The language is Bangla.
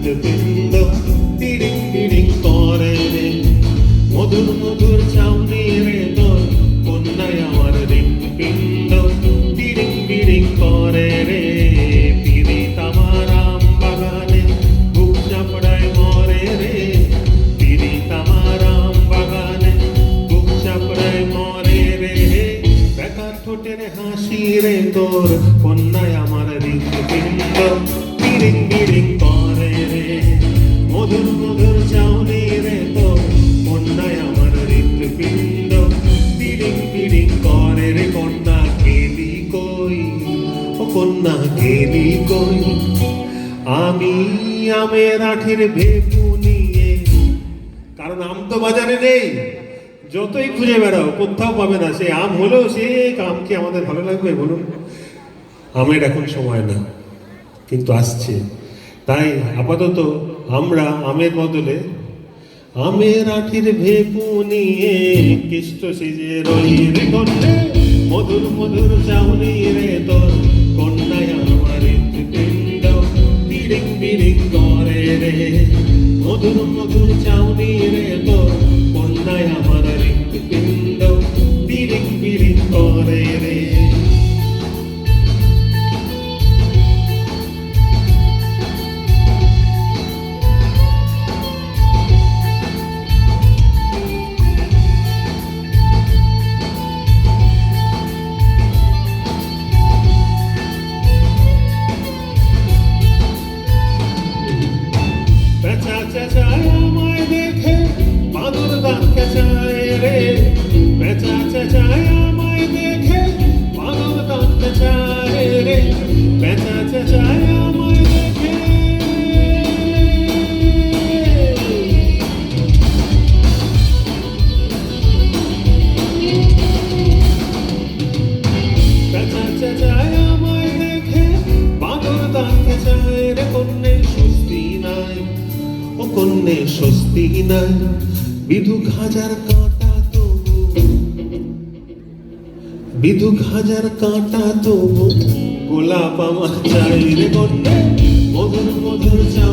হৃৎপিণ্ড তিরিং বিরিং করে রে, মধুর মধুর চাউনি রে তোর কন্যায় আমার হৃৎপিণ্ড তিরিং বিরিং করে রে। পীড়িত আমার আম বাগানে বুক চাপড়ায় মরে রে, পীড়িত আমার আম বাগানে বুক চাপড়ায় মরে রে। বেকার ঠোঁটের হাসি রে তোর কন্যায় আমার হৃৎপিণ্ড তিরিং বিরিং করে রে, মধুর মধুর চাউনি রে তোর কন্যায় আমার হৃৎপিণ্ড তিরিং বিরিং করে রে। কন্যা গেলি কই, ও কন্যা গেলি কই, আমি আমের আঠের ভেপু নিয়ে, কারণ আম তো বাজারে নেই, যতই খুঁজে বেড়াও কোথাও পাবে না। সে আম হলেও সে আম কি আমাদের ভালো লাগবে বলুন? আমের এখন সময় না, কিন্তু আসছে। তাই আপাতত আমরা আমের বদলে আমের আঠির ভেপু নিয়ে কৃষ্ট সেজে রই রে। কন্যা মধুর মধুর চাউনি রে তোর কন্যায় আমার হৃৎপিণ্ড তিরিং বিরিং করে রে, মধুর মধুর চাউনি রে তোর কন্যায় আমার হৃৎপিণ্ড তিরিং বিরিং করে রে। পেঁচা চেঁচায় আমায় দেখে বাদুর দাঁত কেঁচায় রে, পেঁচা চেঁচায় আমায় দেখে বাদুর দাঁত কেঁচায় রে, পেঁচা চেঁচায় আমায় দেখে। পেঁচা চেঁচায় আমায় দেখে বাদুর দাঁত কেঁচায় রে। কন্যে স্বস্তি নাই, ও কন্যে স্বস্তি নাই, বিধুক হাজার কাঁটা তবু, বিধুক হাজার কাঁটা তবু গোলাপ আমার চাই রে। কন্যে মধুর মধুর চাই